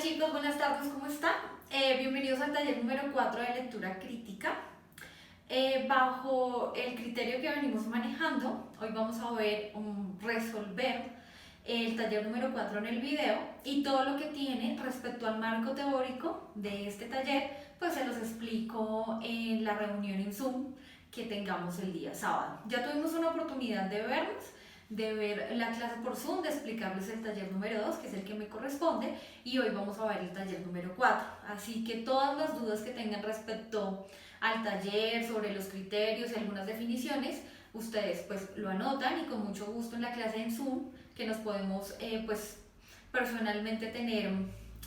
chicos, buenas tardes, ¿cómo están? Bienvenidos al taller número 4 de lectura crítica. Bajo el criterio que venimos manejando, hoy vamos a ver resolver el taller número 4 en el video y todo lo que tiene respecto al marco teórico de este taller, pues se los explico en la reunión en Zoom que tengamos el día sábado. Ya tuvimos una oportunidad de vernos, de ver la clase por Zoom, de explicarles el taller número 2, que es el que me corresponde, y hoy vamos a ver el taller número 4. Así que todas las dudas que tengan respecto al taller, sobre los criterios y algunas definiciones, ustedes pues lo anotan y con mucho gusto en la clase en Zoom, que nos podemos pues personalmente tener,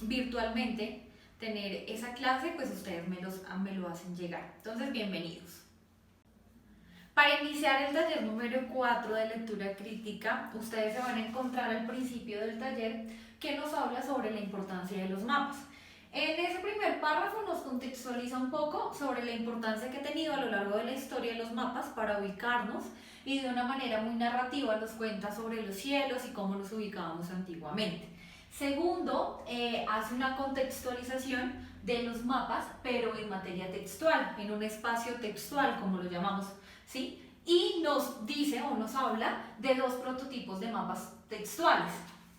virtualmente, tener esa clase, pues ustedes me lo hacen llegar. Entonces, bienvenidos. Para iniciar el taller número 4 de lectura crítica, ustedes se van a encontrar al principio del taller que nos habla sobre la importancia de los mapas. En ese primer párrafo nos contextualiza un poco sobre la importancia que ha tenido a lo largo de la historia los mapas para ubicarnos y de una manera muy narrativa nos cuenta sobre los cielos y cómo nos ubicábamos antiguamente. Segundo, hace una contextualización de los mapas, pero en materia textual, en un espacio textual, como lo llamamos, ¿sí? Y nos dice o nos habla de dos prototipos de mapas textuales,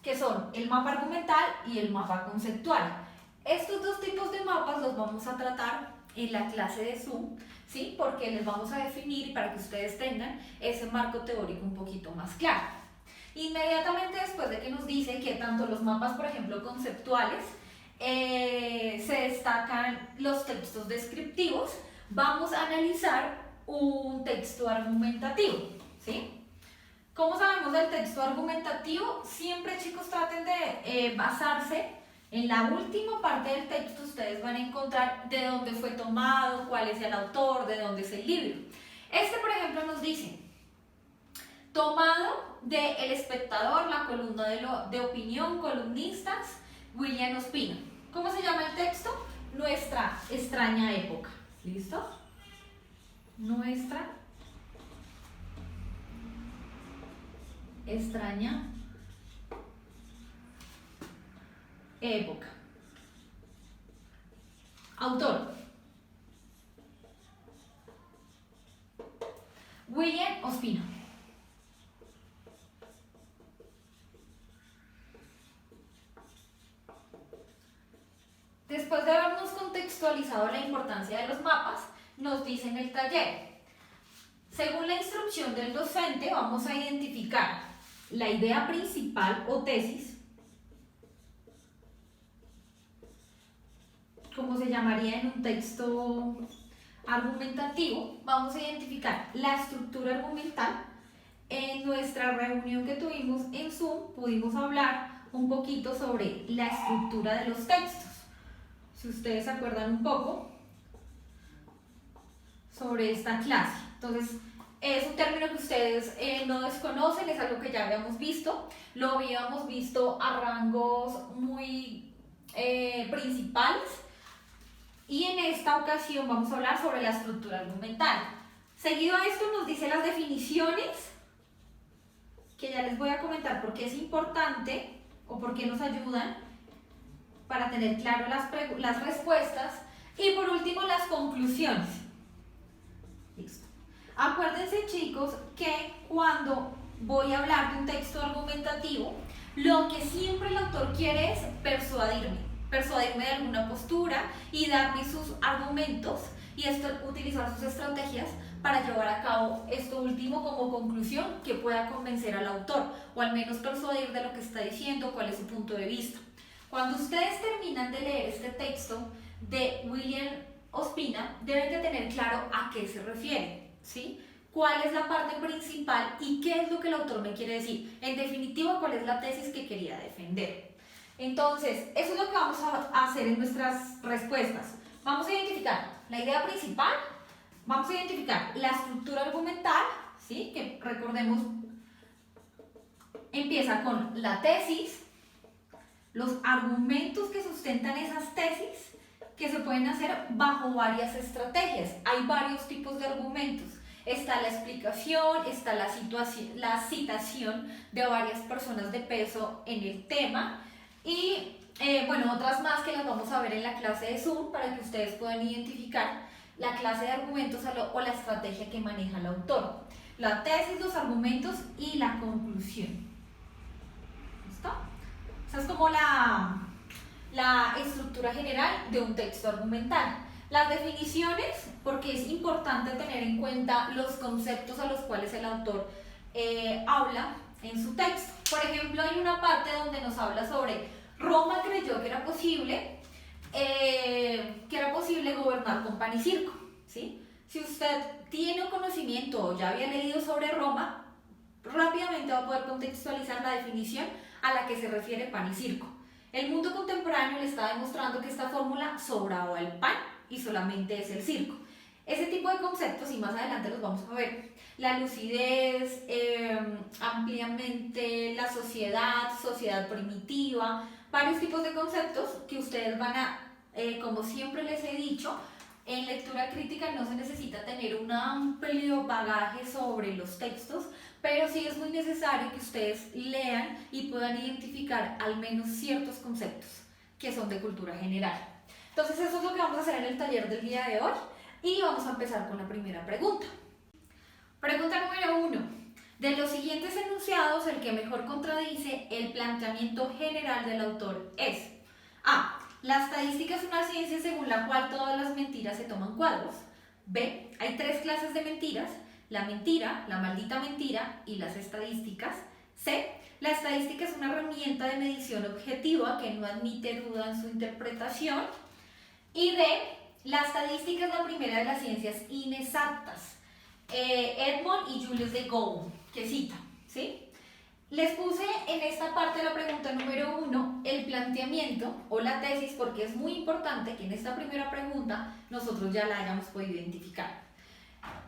que son el mapa argumental y el mapa conceptual. Estos dos tipos de mapas los vamos a tratar en la clase de Zoom, ¿sí? Porque les vamos a definir para que ustedes tengan ese marco teórico un poquito más claro. Inmediatamente después de que nos dice que tanto los mapas, por ejemplo, conceptuales, se destacan los textos descriptivos, vamos a analizar un texto argumentativo, ¿sí? ¿Cómo sabemos del texto argumentativo? Siempre, chicos, traten de basarse en la última parte del texto. Ustedes van a encontrar de dónde fue tomado, cuál es el autor, de dónde es el libro. Este, por ejemplo, nos dice tomado de El Espectador, la columna de opinión, columnistas, William Ospina. ¿Cómo se llama el texto? Nuestra extraña época. ¿Listo? Nuestra extraña época. Autor: William Ospina. Después de habernos contextualizado la importancia de los mapas, nos dice en el taller: según la instrucción del docente, vamos a identificar la idea principal o tesis, como se llamaría en un texto argumentativo. Vamos a identificar la estructura argumental. En nuestra reunión que tuvimos en Zoom pudimos hablar un poquito sobre la estructura de los textos. Si ustedes se acuerdan un poco sobre esta clase. Entonces, es un término que ustedes no desconocen, es algo que ya habíamos visto. Lo habíamos visto a rangos muy principales. Y en esta ocasión vamos a hablar sobre la estructura argumental. Seguido a esto nos dice las definiciones, que ya les voy a comentar por qué es importante o por qué nos ayudan para tener claro las respuestas. Y por último, las conclusiones. Listo. Acuérdense, chicos, que cuando voy a hablar de un texto argumentativo, lo que siempre el autor quiere es persuadirme de alguna postura y darme sus argumentos y utilizar sus estrategias para llevar a cabo esto último como conclusión que pueda convencer al autor o al menos persuadir de lo que está diciendo, cuál es su punto de vista. Cuando ustedes terminan de leer este texto de William Ospina, deben de tener claro a qué se refiere, ¿sí? ¿Cuál es la parte principal y qué es lo que el autor me quiere decir? En definitiva, ¿cuál es la tesis que quería defender? Entonces, eso es lo que vamos a hacer en nuestras respuestas. Vamos a identificar la idea principal, vamos a identificar la estructura argumental, ¿sí? Que recordemos, empieza con la tesis, los argumentos que sustentan esas tesis, que se pueden hacer bajo varias estrategias. Hay varios tipos de argumentos. Está la explicación, está la citación de varias personas de peso en el tema y bueno, otras más que las vamos a ver en la clase de Zoom para que ustedes puedan identificar la clase de argumentos o la estrategia que maneja el autor. La tesis, los argumentos y la conclusión. ¿Listo? Esa es como la estructura general de un texto argumental. Las definiciones, porque es importante tener en cuenta los conceptos a los cuales el autor habla en su texto. Por ejemplo, hay una parte donde nos habla sobre Roma creyó que era posible gobernar con pan y circo, ¿sí? Si usted tiene un conocimiento o ya había leído sobre Roma, rápidamente va a poder contextualizar la definición a la que se refiere pan y circo. El mundo contemporáneo le está demostrando que esta fórmula sobraba el pan y solamente es el circo. Ese tipo de conceptos, y más adelante los vamos a ver, la lucidez, ampliamente la sociedad primitiva, varios tipos de conceptos que ustedes van a, como siempre les he dicho, en lectura crítica no se necesita tener un amplio bagaje sobre los textos, pero sí es muy necesario que ustedes lean y puedan identificar al menos ciertos conceptos que son de cultura general. Entonces eso es lo que vamos a hacer en el taller del día de hoy y vamos a empezar con la primera pregunta. Pregunta número 1. De los siguientes enunciados, el que mejor contradice el planteamiento general del autor es: A. La estadística es una ciencia según la cual todas las mentiras se toman cuadros. B. Hay 3 clases de mentiras: la mentira, la maldita mentira y las estadísticas. C. La estadística es una herramienta de medición objetiva que no admite duda en su interpretación. Y D. La estadística es la primera de las ciencias inexactas. Edmond y Julius de Gaulle, que cita, ¿sí? Les puse en esta parte de la pregunta número 1 el planteamiento o la tesis, porque es muy importante que en esta primera pregunta nosotros ya la hayamos podido identificar.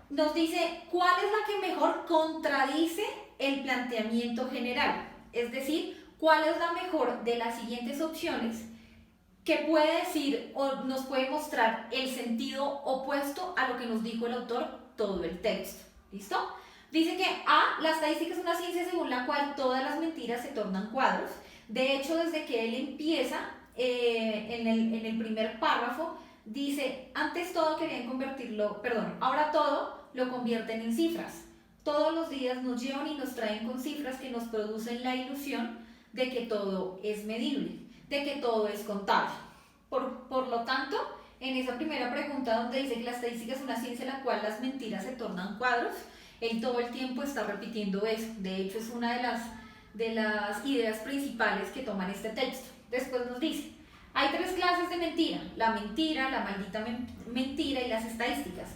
Nos dice cuál es la que mejor contradice el planteamiento general, es decir, cuál es la mejor de las siguientes opciones que puede decir o nos puede mostrar el sentido opuesto a lo que nos dijo el autor todo el texto. ¿Listo? Dice que A, la estadística es una ciencia según la cual todas las mentiras se tornan cuadros. De hecho, desde que él empieza, en el primer párrafo, dice, antes todo querían ahora todo lo convierten en cifras. Todos los días nos llevan y nos traen con cifras que nos producen la ilusión de que todo es medible, de que todo es contable. Por lo tanto, en esa primera pregunta donde dice que la estadística es una ciencia en la cual las mentiras se tornan cuadros, él todo el tiempo está repitiendo eso. De hecho, es una de las ideas principales que toman este texto. Después nos dice, hay 3 clases de mentira: la maldita mentira y las estadísticas.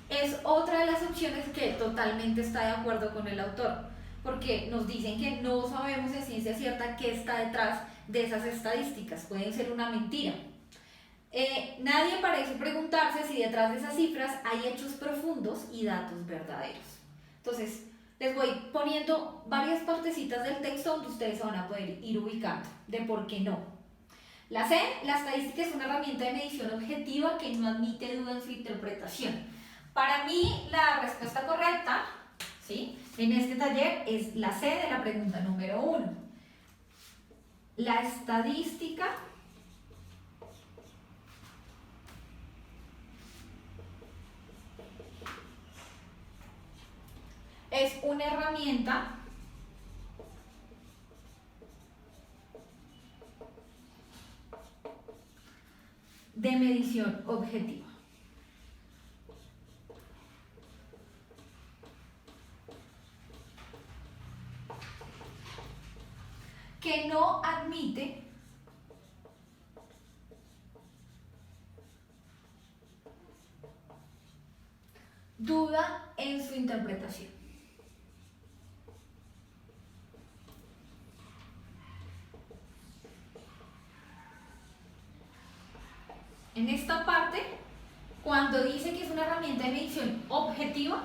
Es otra de las opciones que totalmente está de acuerdo con el autor, porque nos dicen que no sabemos de ciencia cierta qué está detrás de esas estadísticas. Pueden ser una mentira. Nadie parece preguntarse si detrás de esas cifras hay hechos profundos y datos verdaderos. Entonces, les voy poniendo varias partecitas del texto donde ustedes se van a poder ir ubicando de por qué no. La C, la estadística es una herramienta de medición objetiva que no admite duda en su interpretación. Para mí, la respuesta correcta, ¿sí?, en este taller es la C de la pregunta número 1. La estadística es una herramienta de medición objetiva. Que no admite duda en su interpretación. En esta parte, cuando dice que es una herramienta de medición objetiva,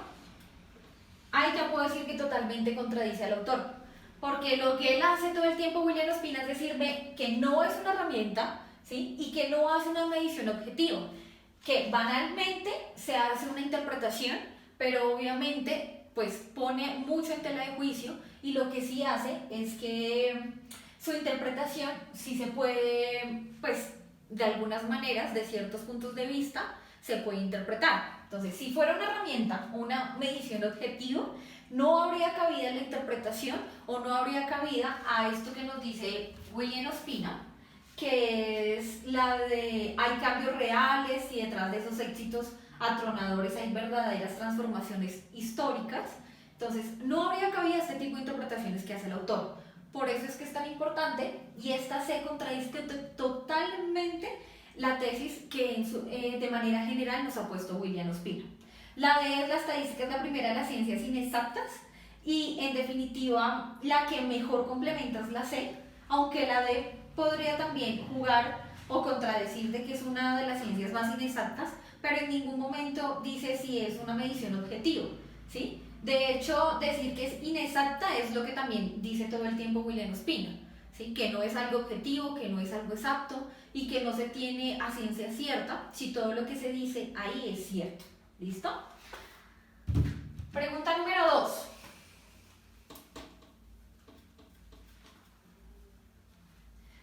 ahí ya puedo decir que totalmente contradice al autor, porque lo que él hace todo el tiempo, William Ospina, es decirme que no es una herramienta, ¿sí?, y que no hace una medición objetiva, que banalmente se hace una interpretación, pero obviamente pues pone mucho en tela de juicio, y lo que sí hace es que su interpretación sí se puede, pues, de algunas maneras, de ciertos puntos de vista, se puede interpretar. Entonces, si fuera una herramienta, una medición objetiva, no habría cabida en la interpretación o no habría cabida a esto que nos dice William Ospina, que es la de hay cambios reales y detrás de esos éxitos atronadores hay verdaderas transformaciones históricas. Entonces, no habría cabida este tipo de interpretaciones que hace el autor. Por eso es que es tan importante y esta se contradice totalmente la tesis que de manera general nos ha puesto William Ospina. La D es la estadística, es la primera de las ciencias inexactas y en definitiva la que mejor complementa es la C, aunque la D podría también jugar o contradecir de que es una de las ciencias más inexactas, pero en ningún momento dice si es una medición objetiva, ¿sí? De hecho, decir que es inexacta es lo que también dice todo el tiempo William Ospina, ¿sí? Que no es algo objetivo, que no es algo exacto y que no se tiene a ciencia cierta si todo lo que se dice ahí es cierto. ¿Listo? Pregunta número 2.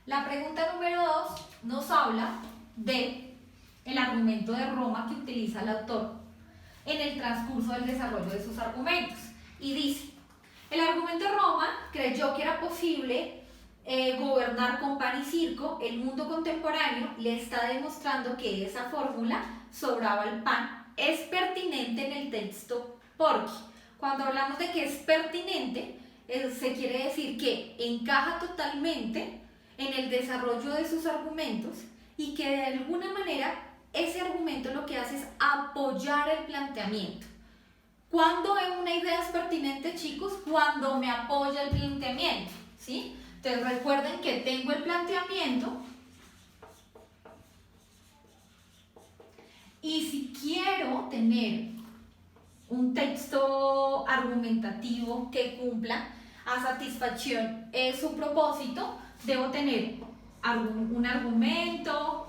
La pregunta número 2 nos habla de el argumento de Roma que utiliza el autor en el transcurso del desarrollo de sus argumentos. Y dice, el argumento de Roma creyó que era posible gobernar con pan y circo. El mundo contemporáneo le está demostrando que esa fórmula, sobraba el pan, es pertinente en el texto porque cuando hablamos de que es pertinente, se quiere decir que encaja totalmente en el desarrollo de sus argumentos y que de alguna manera ese argumento lo que hace es apoyar el planteamiento. ¿Cuándo una idea es pertinente, chicos? Cuando me apoya el planteamiento, ¿sí? Entonces recuerden que tengo el planteamiento y si quiero tener un texto argumentativo que cumpla a satisfacción su propósito, debo tener un argumento,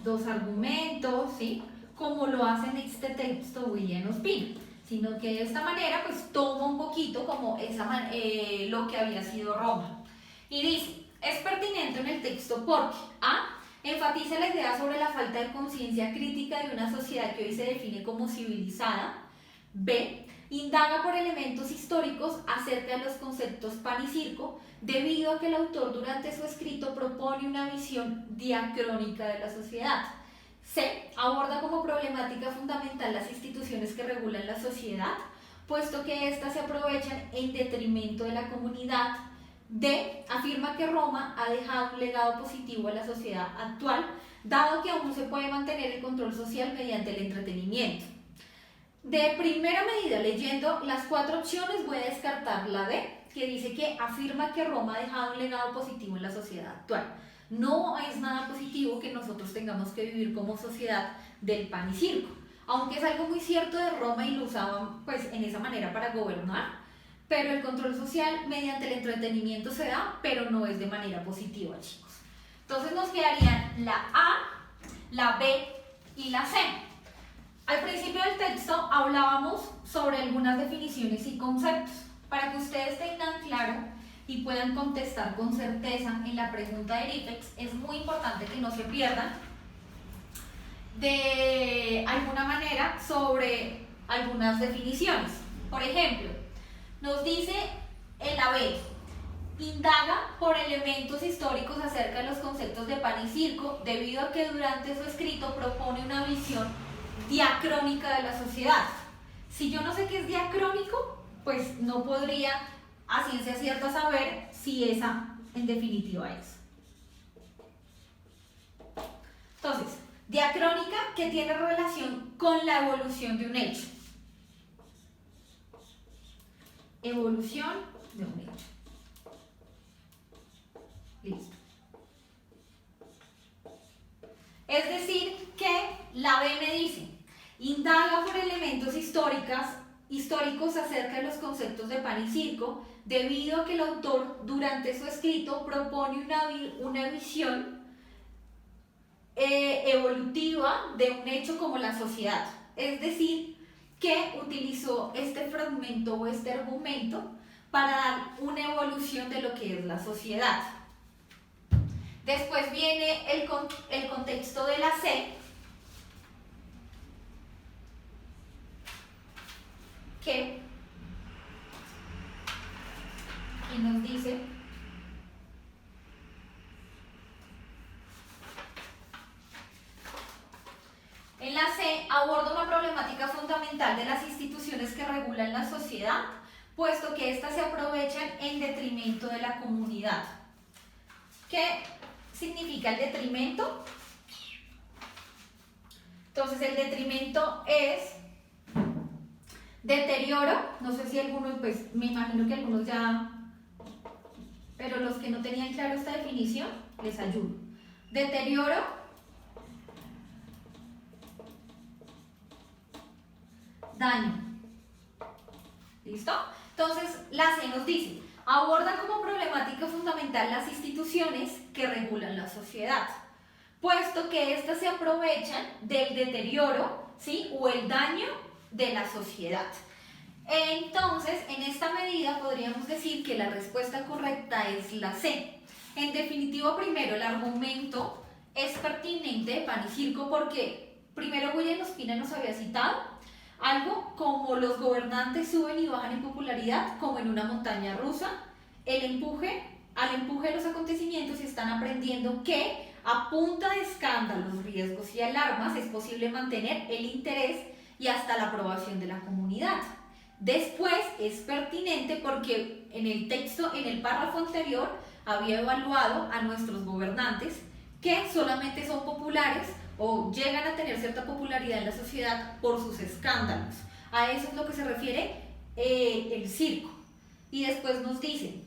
dos argumentos, ¿sí? Como lo hace en este texto William Ospina, sino que de esta manera pues toma un poquito como lo que había sido Roma. Y dice, es pertinente en el texto porque A. Enfatiza la idea sobre la falta de conciencia crítica de una sociedad que hoy se define como civilizada. B. Indaga por elementos históricos acerca de los conceptos pan y circo, debido a que el autor durante su escrito propone una visión diacrónica de la sociedad. C. Aborda como problemática fundamental las instituciones que regulan la sociedad, puesto que éstas se aprovechan en detrimento de la comunidad. D. Afirma que Roma ha dejado un legado positivo a la sociedad actual, dado que aún se puede mantener el control social mediante el entretenimiento. De primera medida, leyendo las 4 opciones, voy a descartar la D, que dice que afirma que Roma ha dejado un legado positivo en la sociedad actual. No es nada positivo que nosotros tengamos que vivir como sociedad del pan y circo, aunque es algo muy cierto de Roma y lo usaban pues en esa manera para gobernar, pero el control social mediante el entretenimiento se da, pero no es de manera positiva, chicos. Entonces nos quedarían la A, la B y la C. Al principio del texto hablábamos sobre algunas definiciones y conceptos. Para que ustedes tengan claro y puedan contestar con certeza en la pregunta del IFEX, es muy importante que no se pierdan de alguna manera sobre algunas definiciones. Por ejemplo, nos dice en la B, indaga por elementos históricos acerca de los conceptos de pan y circo, debido a que durante su escrito propone una visión diacrónica de la sociedad. Si yo no sé qué es diacrónico, pues no podría a ciencia cierta saber si esa en definitiva es. Entonces, diacrónica que tiene relación con la evolución de un hecho. Evolución de un hecho. Listo. Es decir, que la B me dice, indaga por elementos históricos acerca de los conceptos de pan y circo, debido a que el autor durante su escrito propone una visión evolutiva de un hecho como la sociedad. Es decir, que utilizó este fragmento o este argumento para dar una evolución de lo que es la sociedad. Después viene el contexto de la C, que y nos dice en la C aborda una problemática fundamental de las instituciones que regulan la sociedad, puesto que éstas se aprovechan en detrimento de la comunidad. ¿Qué significa el detrimento? Entonces el detrimento es deterioro, no sé si algunos, pues me imagino que algunos ya, pero los que no tenían claro esta definición, les ayudo. Deterioro, daño. ¿Listo? Entonces, la C nos dice, aborda como problemática fundamental las instituciones que regulan la sociedad, puesto que éstas se aprovechan del deterioro, ¿sí? O el daño de la sociedad. Entonces, en esta medida podríamos decir que la respuesta correcta es la C. En definitiva, primero, el argumento es pertinente de pan y circo porque primero William Ospina nos había citado algo como los gobernantes suben y bajan en popularidad como en una montaña rusa, al empuje de los acontecimientos están aprendiendo que a punta de escándalos, riesgos y alarmas es posible mantener el interés y hasta la aprobación de la comunidad. Después es pertinente porque en el texto, en el párrafo anterior, había evaluado a nuestros gobernantes que solamente son populares o llegan a tener cierta popularidad en la sociedad por sus escándalos. A eso es lo que se refiere el circo. Y después nos dicen,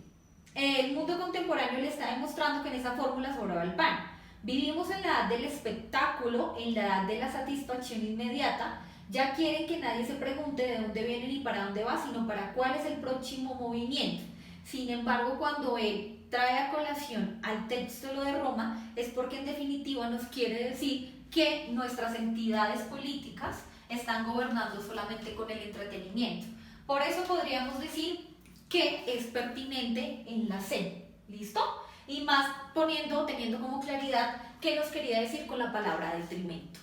el mundo contemporáneo le está demostrando que en esa fórmula sobraba el pan. Vivimos en la edad del espectáculo, en la edad de la satisfacción inmediata. Ya quieren que nadie se pregunte de dónde viene ni para dónde va, sino para cuál es el próximo movimiento. Sin embargo, cuando él trae a colación al texto lo de Roma, es porque en definitiva nos quiere decir que nuestras entidades políticas están gobernando solamente con el entretenimiento. Por eso podríamos decir que es pertinente en la C. ¿Listo? Y más teniendo como claridad qué nos quería decir con la palabra detrimento.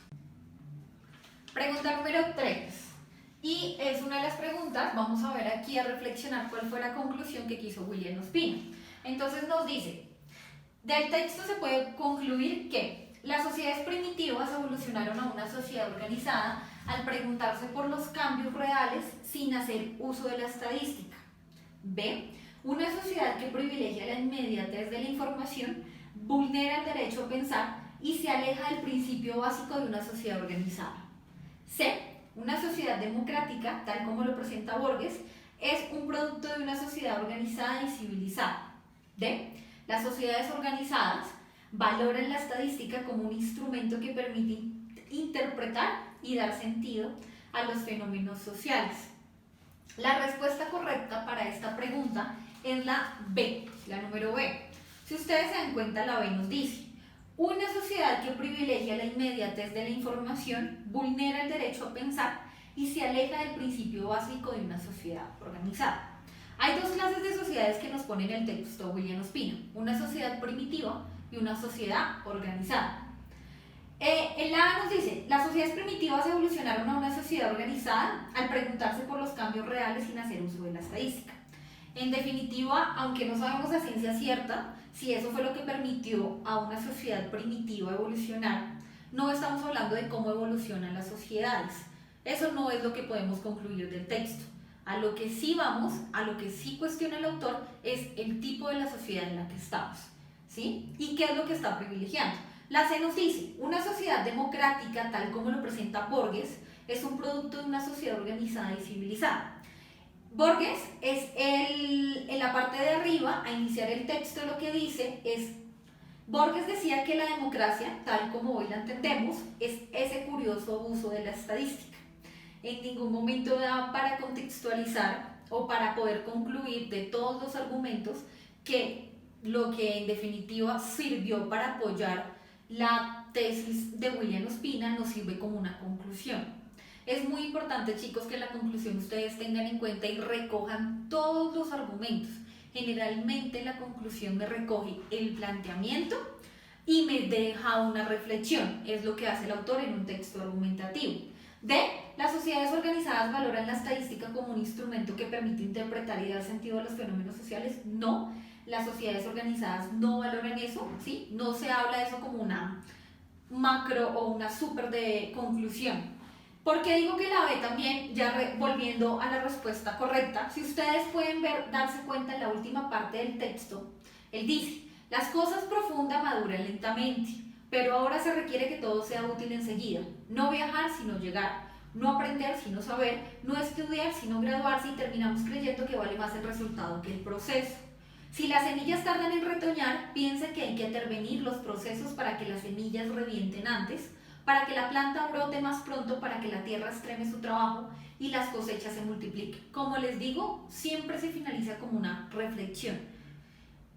Pregunta número 3. Y es una de las preguntas, vamos a ver aquí a reflexionar cuál fue la conclusión que quiso William Ospina. Entonces nos dice, del texto se puede concluir que las sociedades primitivas evolucionaron a una sociedad organizada al preguntarse por los cambios reales sin hacer uso de la estadística. B. Una sociedad que privilegia la inmediatez de la información vulnera el derecho a pensar y se aleja del principio básico de una sociedad organizada. C. Una sociedad democrática, tal como lo presenta Borges, es un producto de una sociedad organizada y civilizada. D. Las sociedades organizadas valoran la estadística como un instrumento que permite interpretar y dar sentido a los fenómenos sociales. La respuesta correcta para esta pregunta es la B, la número B. Si ustedes se dan cuenta, la B nos dice, una sociedad que privilegia la inmediatez de la información vulnera el derecho a pensar y se aleja del principio básico de una sociedad organizada. Hay dos clases de sociedades que nos pone en el texto William Ospina, una sociedad primitiva y una sociedad organizada. En la A nos dice, las sociedades primitivas evolucionaron a una sociedad organizada al preguntarse por los cambios reales sin hacer uso de la estadística. En definitiva, aunque no sabemos a ciencia cierta si eso fue lo que permitió a una sociedad primitiva evolucionar, no estamos hablando de cómo evolucionan las sociedades. Eso no es lo que podemos concluir del texto. A lo que sí vamos, a lo que sí cuestiona el autor, es el tipo de la sociedad en la que estamos, ¿sí? ¿Y qué es lo que está privilegiando? La C nos dice, una sociedad democrática, tal como lo presenta Borges, es un producto de una sociedad organizada y civilizada. Borges es en la parte de arriba, a iniciar el texto, lo que dice es, Borges decía que la democracia, tal como hoy la entendemos, es ese curioso uso de la estadística. En ningún momento da para contextualizar o para poder concluir de todos los argumentos que lo que en definitiva sirvió para apoyar la tesis de William Ospina nos sirve como una conclusión. Es muy importante, chicos, que en la conclusión ustedes tengan en cuenta y recojan todos los argumentos. Generalmente la conclusión me recoge el planteamiento y me deja una reflexión. Es lo que hace el autor en un texto argumentativo. D. Las sociedades organizadas valoran la estadística como un instrumento que permite interpretar y dar sentido a los fenómenos sociales. No, las sociedades organizadas no valoran eso, ¿sí? No se habla de eso como una macro o una súper de conclusión. ¿Por qué digo que la B también? Ya volviendo a la respuesta correcta, si ustedes pueden darse cuenta en la última parte del texto, él dice, las cosas profundas maduran lentamente, pero ahora se requiere que todo sea útil enseguida, no viajar sino llegar, no aprender sino saber, no estudiar sino graduarse y terminamos creyendo que vale más el resultado que el proceso. Si las semillas tardan en retoñar, piensen que hay que intervenir los procesos para que las semillas revienten antes, para que la planta brote más pronto, para que la tierra extreme su trabajo y las cosechas se multipliquen. Como les digo, siempre se finaliza como una reflexión.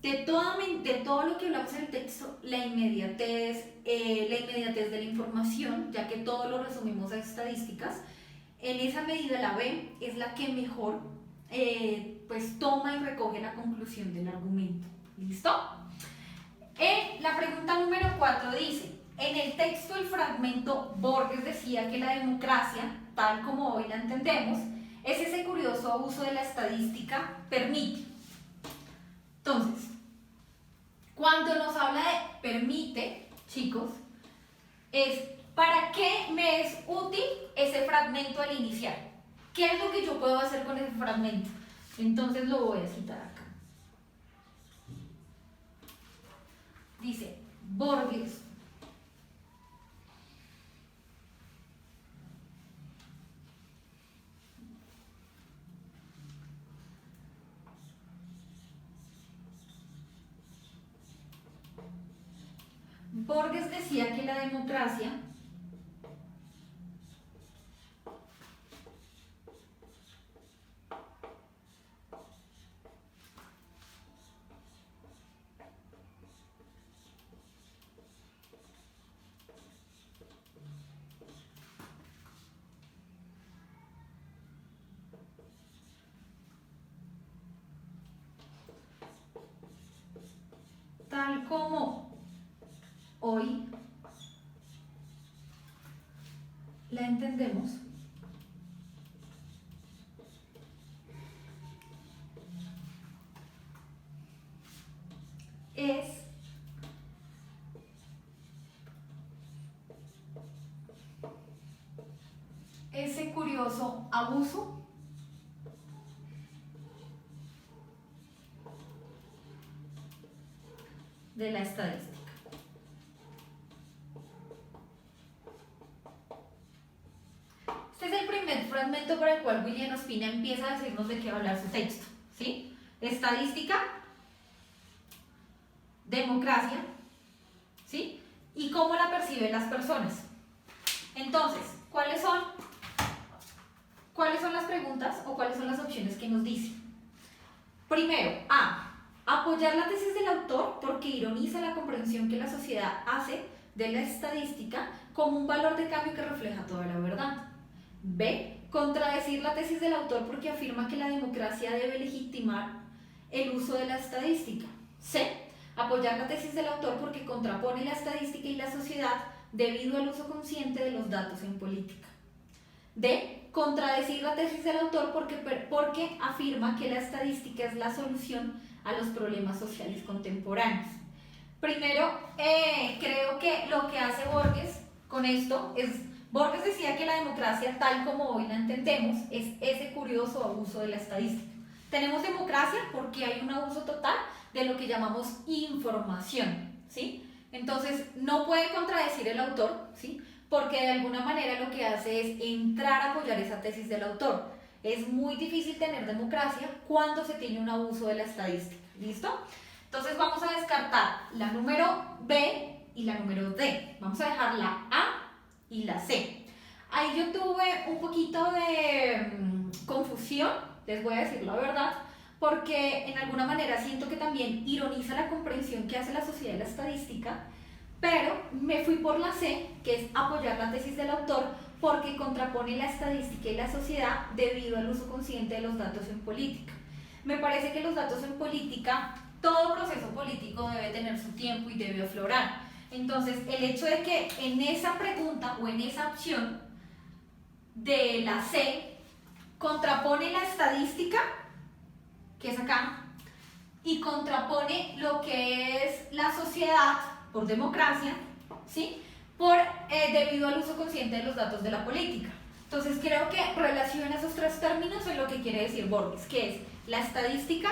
De todo lo que hablamos en el texto, la inmediatez de la información, ya que todo lo resumimos a estadísticas, en esa medida la B es la que mejor pues toma y recoge la conclusión del argumento. ¿Listo? La pregunta número 4 dice, en el texto, el fragmento, Borges decía que la democracia, tal como hoy la entendemos, es ese curioso uso de la estadística permite. Entonces, cuando nos habla de permite, chicos, es ¿para qué me es útil ese fragmento al iniciar? ¿Qué es lo que yo puedo hacer con ese fragmento? Entonces lo voy a citar acá. Dice, Borges decía que la democracia tal como hoy la entendemos, es ese curioso abuso de la estadística. Este es el primer fragmento por el cual William Ospina empieza a decirnos de qué va a hablar su texto, ¿sí? Estadística, democracia, ¿sí? Y cómo la perciben las personas. Entonces, ¿cuáles son las preguntas o cuáles son las opciones que nos dice? Primero, A. Apoyar la tesis del autor porque ironiza la comprensión que la sociedad hace de la estadística como un valor de cambio que refleja toda la verdad. B. Contradecir la tesis del autor porque afirma que la democracia debe legitimar el uso de la estadística. C. Apoyar la tesis del autor porque contrapone la estadística y la sociedad debido al uso consciente de los datos en política. D. Contradecir la tesis del autor porque afirma que la estadística es la solución a los problemas sociales contemporáneos. Primero, creo que lo que hace Borges con esto es, Borges decía que la democracia, tal como hoy la entendemos, es ese curioso abuso de la estadística. Tenemos democracia porque hay un abuso total de lo que llamamos información, ¿sí? Entonces, no puede contradecir el autor, ¿sí? Porque de alguna manera lo que hace es entrar a apoyar esa tesis del autor. Es muy difícil tener democracia cuando se tiene un abuso de la estadística. ¿Listo? Entonces vamos a descartar la número B y la número D. Vamos a dejar la A y la C. Ahí yo tuve un poquito de confusión, les voy a decir la verdad, porque en alguna manera siento que también ironiza la comprensión que hace la sociedad de la estadística, pero me fui por la C, que es apoyar la tesis del autor, porque contrapone la estadística y la sociedad debido al uso consciente de los datos en política. Me parece que los datos en política, todo proceso político debe tener su tiempo y debe aflorar. Entonces, el hecho de que en esa pregunta o en esa opción de la C contrapone la estadística, que es acá, y contrapone lo que es la sociedad por democracia, ¿sí? Debido al uso consciente de los datos de la política. Entonces creo que relaciona esos tres términos en lo que quiere decir Borges, que es la estadística,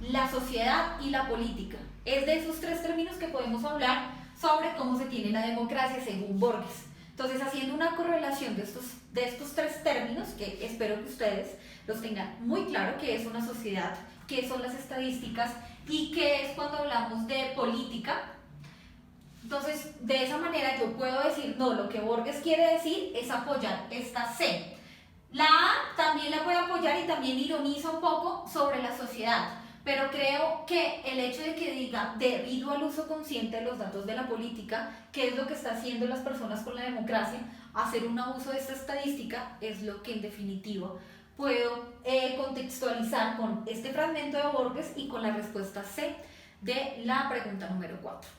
la sociedad y la política. Es de esos tres términos que podemos hablar sobre cómo se tiene la democracia según Borges. Entonces, haciendo una correlación de estos tres términos, que espero que ustedes los tengan muy claro, qué es una sociedad, qué son las estadísticas y qué es cuando hablamos de política. Entonces, de esa manera yo puedo decir, no, lo que Borges quiere decir es apoyar esta C. La A también la puede apoyar y también ironiza un poco sobre la sociedad, pero creo que el hecho de que diga debido al uso consciente de los datos de la política, que es lo que están haciendo las personas con la democracia, hacer un abuso de esta estadística es lo que en definitiva puedo contextualizar con este fragmento de Borges y con la respuesta C de la pregunta número 4.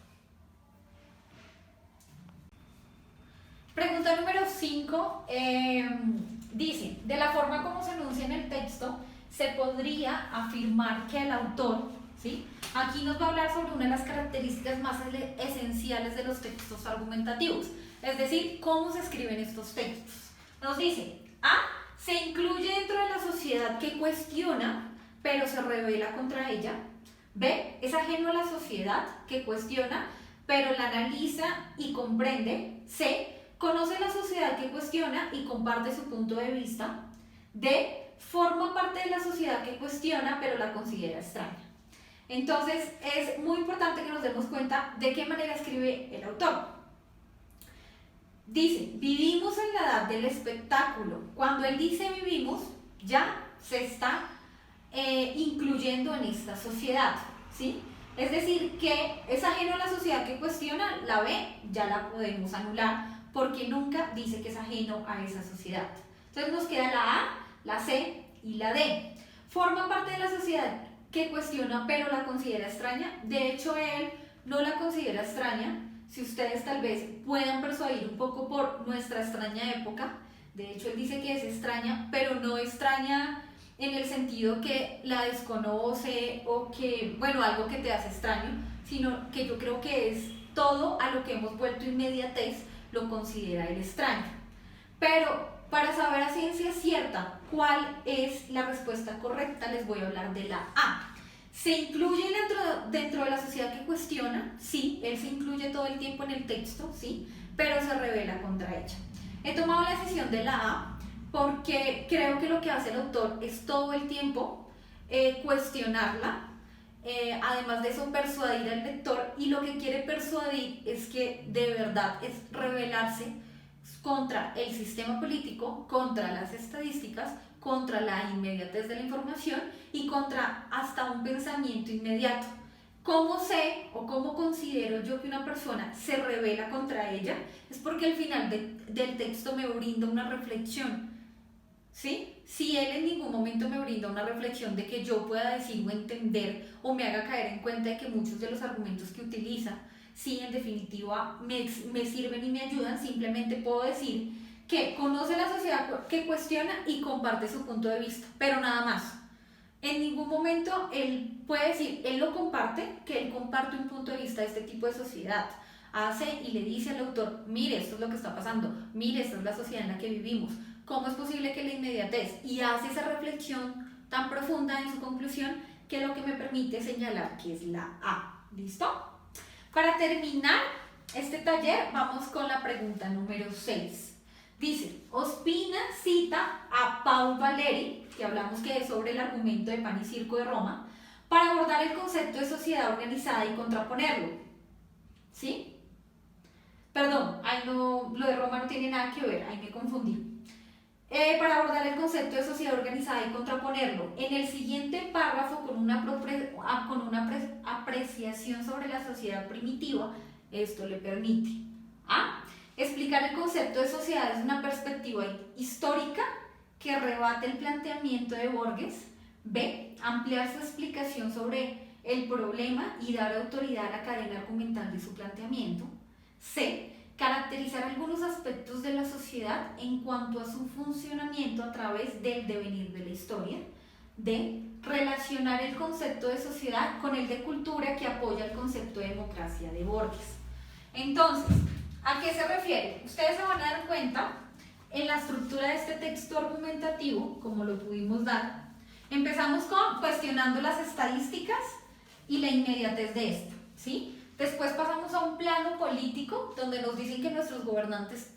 Pregunta número 5 dice, de la forma como se enuncia en el texto, se podría afirmar que el autor, ¿sí? Aquí nos va a hablar sobre una de las características más esenciales de los textos argumentativos, es decir, cómo se escriben estos textos. Nos dice, A, se incluye dentro de la sociedad que cuestiona, pero se rebela contra ella. B, es ajeno a la sociedad que cuestiona, pero la analiza y comprende. C, conoce la sociedad que cuestiona y comparte su punto de vista. D, forma parte de la sociedad que cuestiona, pero la considera extraña. Entonces, es muy importante que nos demos cuenta de qué manera escribe el autor. Dice, vivimos en la edad del espectáculo. Cuando él dice vivimos, ya se está incluyendo en esta sociedad, ¿sí? Es decir, que es ajeno a la sociedad que cuestiona, la B ya la podemos anular, porque nunca dice que es ajeno a esa sociedad. Entonces nos queda la A, la C y la D. Forma parte de la sociedad que cuestiona pero la considera extraña. De hecho, él no la considera extraña. Si ustedes tal vez puedan persuadir un poco por nuestra extraña época, de hecho él dice que es extraña, pero no extraña en el sentido que la desconoce o que, bueno, algo que te hace extraño, sino que yo creo que es todo a lo que hemos vuelto inmediatez, lo considera el extraño. Pero para saber a ciencia cierta cuál es la respuesta correcta, les voy a hablar de la A. ¿Se incluye dentro de la sociedad que cuestiona? Sí, él se incluye todo el tiempo en el texto, sí, pero se rebela contra ella. He tomado la decisión de la A porque creo que lo que hace el autor es todo el tiempo cuestionarla, además de eso persuadir al lector, y lo que quiere persuadir es que de verdad es rebelarse contra el sistema político, contra las estadísticas, contra la inmediatez de la información y contra hasta un pensamiento inmediato. ¿Cómo sé o cómo considero yo que una persona se revela contra ella? Es porque al final del texto me brinda una reflexión, ¿sí? Si él en ningún momento me brinda una reflexión de que yo pueda decir o entender o me haga caer en cuenta de que muchos de los argumentos que utiliza, sí, en definitiva, me sirven y me ayudan, simplemente puedo decir que conoce la sociedad que cuestiona y comparte su punto de vista, pero nada más. En ningún momento él puede decir, él lo comparte, que él comparte un punto de vista de este tipo de sociedad. Hace y le dice al autor, mire, esto es lo que está pasando, mire, esta es la sociedad en la que vivimos, ¿cómo es posible que la inmediatez? Y hace esa reflexión tan profunda en su conclusión que lo que me permite señalar que es la A. ¿Listo? Para terminar este taller, vamos con la pregunta número 6. Dice, Ospina cita a Paul Valéry, que hablamos que es sobre el argumento de Pan y Circo de Roma, para abordar el concepto de sociedad organizada y contraponerlo. ¿Sí? Perdón, ahí no, lo de Roma no tiene nada que ver, ahí me confundí. Para abordar el concepto de sociedad organizada y contraponerlo. En el siguiente párrafo, con una apreciación sobre la sociedad primitiva, esto le permite. ¿Ah? Explicar el concepto de sociedad desde una perspectiva histórica que rebate el planteamiento de Borges. B. Ampliar su explicación sobre el problema y dar autoridad a la cadena argumental de su planteamiento. C. Caracterizar algunos aspectos de la sociedad en cuanto a su funcionamiento a través del devenir de la historia. D. Relacionar el concepto de sociedad con el de cultura que apoya el concepto de democracia de Borges. Entonces, ¿a qué se refiere? Ustedes se van a dar cuenta en la estructura de este texto argumentativo, como lo pudimos dar. Empezamos con cuestionando las estadísticas y la inmediatez de esta, ¿sí? Después pasamos a un plano político donde nos dicen que nuestros gobernantes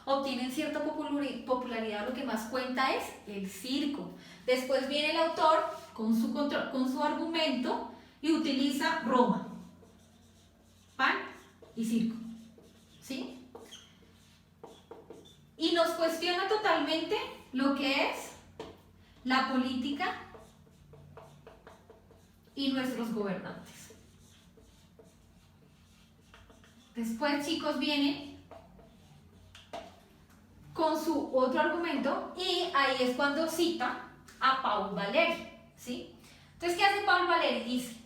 obtienen cierta popularidad, lo que más cuenta es el circo. Después viene el autor con su argumento y utiliza Roma, pan y circo, ¿sí? Y nos cuestiona totalmente lo que es la política y nuestros gobernantes. Después, chicos, viene con su otro argumento y ahí es cuando cita a Paul Valéry, ¿sí? Entonces, ¿qué hace Paul Valéry? Dice,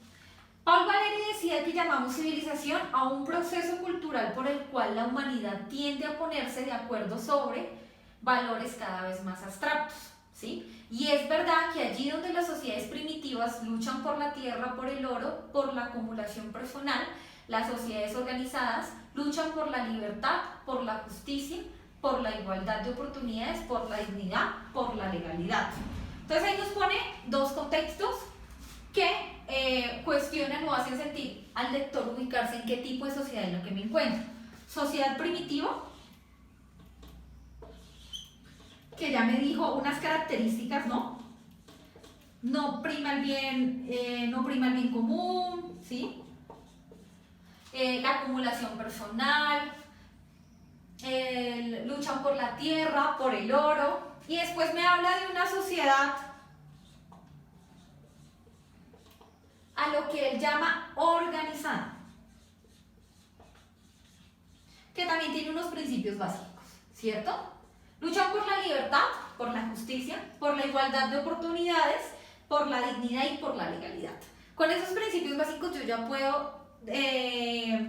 Paul Valéry decía que llamamos civilización a un proceso cultural por el cual la humanidad tiende a ponerse de acuerdo sobre valores cada vez más abstractos, ¿sí? Y es verdad que allí donde las sociedades primitivas luchan por la tierra, por el oro, por la acumulación personal, las sociedades organizadas luchan por la libertad, por la justicia, por la igualdad de oportunidades, por la dignidad, por la legalidad. Entonces ahí nos pone dos contextos que cuestionan o hacen sentir al lector ubicarse en qué tipo de sociedad es lo que me encuentro. Sociedad primitiva, que ya me dijo unas características, ¿no? No prima el bien común, ¿sí? La acumulación personal, luchan por la tierra, por el oro, y después me habla de una sociedad a lo que él llama organizada, que también tiene unos principios básicos, ¿cierto? Luchan por la libertad, por la justicia, por la igualdad de oportunidades, por la dignidad y por la legalidad. Con esos principios básicos yo ya puedo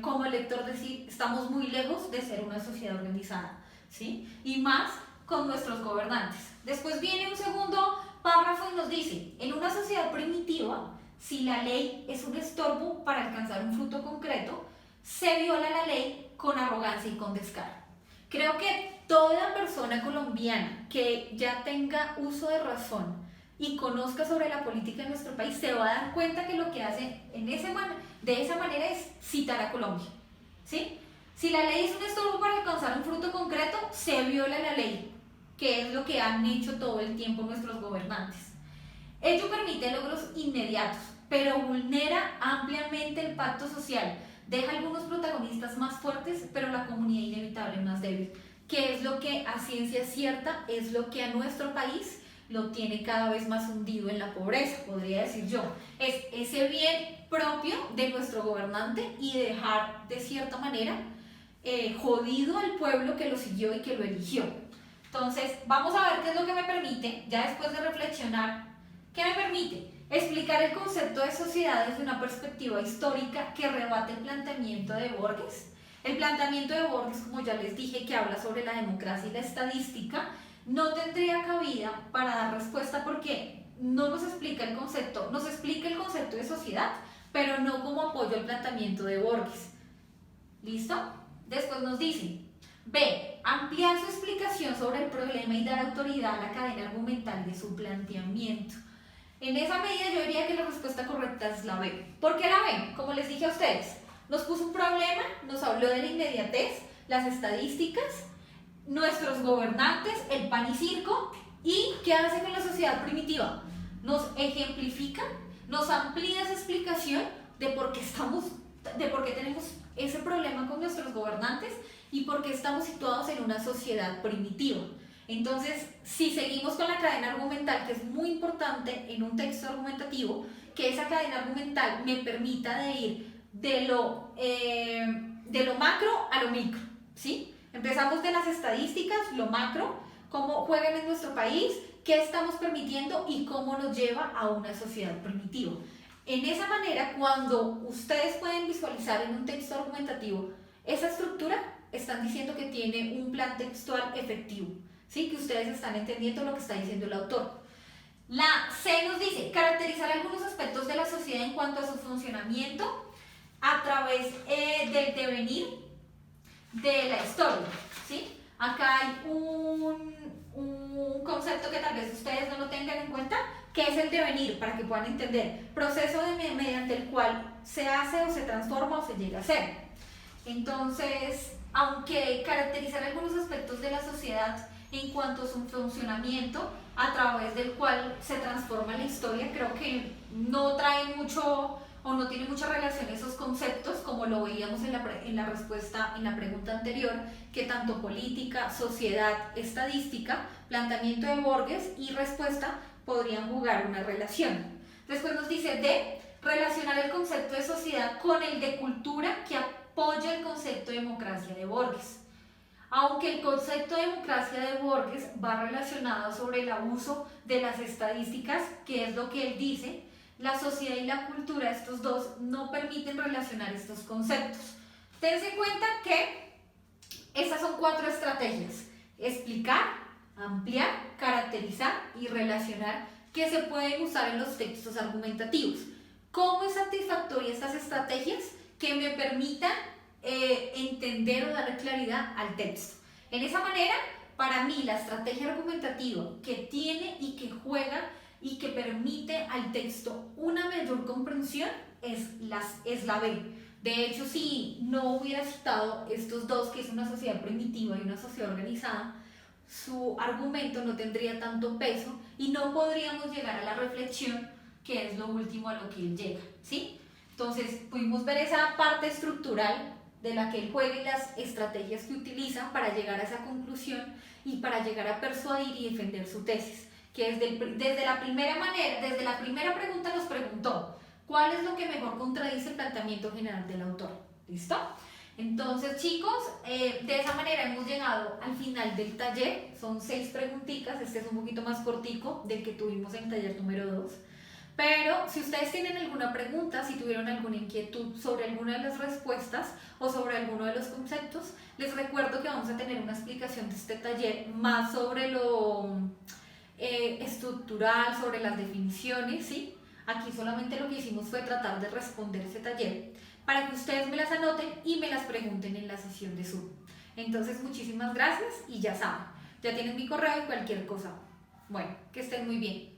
como lector decir, estamos muy lejos de ser una sociedad organizada, ¿sí? Y más con nuestros gobernantes. Después viene un segundo párrafo y nos dice, en una sociedad primitiva, si la ley es un estorbo para alcanzar un fruto concreto, se viola la ley con arrogancia y con descaro. Creo que toda persona colombiana que ya tenga uso de razón y conozca sobre la política de nuestro país se va a dar cuenta que lo que hace de esa manera es citar a Colombia, ¿sí? Si la ley es un estorbo para alcanzar un fruto concreto, se viola la ley, que es lo que han hecho todo el tiempo nuestros gobernantes. Ello permite logros inmediatos, pero vulnera ampliamente el pacto social, deja algunos protagonistas más fuertes, pero la comunidad inevitable más débil, que es lo que a ciencia cierta es lo que a nuestro país lo tiene cada vez más hundido en la pobreza, podría decir yo. Es ese bien propio de nuestro gobernante y dejar de cierta manera jodido al pueblo que lo siguió y que lo eligió. Entonces, vamos a ver qué es lo que me permite, ya después de reflexionar, ¿qué me permite? Explicar el concepto de sociedad desde una perspectiva histórica que rebate el planteamiento de Borges. El planteamiento de Borges, como ya les dije, que habla sobre la democracia y la estadística, no tendría cabida para dar respuesta porque no nos explica el concepto, nos explica el concepto de sociedad, pero no como apoyo al planteamiento de Borges. ¿Listo? Después nos dice, B. Ampliar su explicación sobre el problema y dar autoridad a la cadena argumental de su planteamiento. En esa medida yo diría que la respuesta correcta es la B. ¿Por qué la B? Como les dije a ustedes, nos puso un problema, nos habló de la inmediatez, las estadísticas, nuestros gobernantes, el pan y circo, y ¿qué hace con la sociedad primitiva? Nos ejemplifica, nos amplía esa explicación de por qué tenemos ese problema con nuestros gobernantes y por qué estamos situados en una sociedad primitiva. Entonces, si seguimos con la cadena argumental, que es muy importante en un texto argumentativo, que esa cadena argumental me permita de ir de lo macro a lo micro, ¿sí? Empezamos de las estadísticas, lo macro, cómo juegan en nuestro país, qué estamos permitiendo y cómo nos lleva a una sociedad primitiva. En esa manera, cuando ustedes pueden visualizar en un texto argumentativo esa estructura, están diciendo que tiene un plan textual efectivo, ¿sí? Que ustedes están entendiendo lo que está diciendo el autor. La C nos dice, caracterizar algunos aspectos de la sociedad en cuanto a su funcionamiento a través del devenir de la historia, ¿sí? Acá hay un concepto que tal vez ustedes no lo tengan en cuenta, que es el devenir, para que puedan entender, proceso mediante el cual se hace o se transforma o se llega a ser. Entonces, aunque caracterizar algunos aspectos de la sociedad en cuanto a su funcionamiento, a través del cual se transforma la historia, creo que no trae mucho o no tiene mucha relación esos conceptos, como lo veíamos en la respuesta, en la pregunta anterior, que tanto política, sociedad, estadística, planteamiento de Borges y respuesta podrían jugar una relación. Después nos dice D, relacionar el concepto de sociedad con el de cultura que apoya el concepto de democracia de Borges. Aunque el concepto de democracia de Borges va relacionado sobre el abuso de las estadísticas, que es lo que él dice, la sociedad y la cultura, estos dos, no permiten relacionar estos conceptos. Tense en cuenta que estas son 4 estrategias: explicar, ampliar, caracterizar y relacionar, que se pueden usar en los textos argumentativos. ¿Cómo es satisfactoria estas estrategias? Que me permitan entender o darle claridad al texto. En esa manera, para mí, la estrategia argumentativa que tiene y que juega y que permite al texto una mayor comprensión es la B. De hecho, si no hubiera citado estos dos, que es una sociedad primitiva y una sociedad organizada, su argumento no tendría tanto peso y no podríamos llegar a la reflexión, que es lo último a lo que él llega, ¿sí? Entonces, pudimos ver esa parte estructural de la que él juega y las estrategias que utiliza para llegar a esa conclusión y para llegar a persuadir y defender su tesis, que desde la primera pregunta nos preguntó ¿cuál es lo que mejor contradice el planteamiento general del autor? ¿Listo? Entonces, chicos, de esa manera hemos llegado al final del taller. Son 6 preguntitas, este es un poquito más cortico del que tuvimos en taller número 2. Pero si ustedes tienen alguna pregunta, si tuvieron alguna inquietud sobre alguna de las respuestas o sobre alguno de los conceptos, les recuerdo que vamos a tener una explicación de este taller más sobre lo estructural, sobre las definiciones, ¿sí? Aquí solamente lo que hicimos fue tratar de responder ese taller para que ustedes me las anoten y me las pregunten en la sesión de Zoom. Entonces, muchísimas gracias y ya saben, ya tienen mi correo y cualquier cosa. Bueno, que estén muy bien.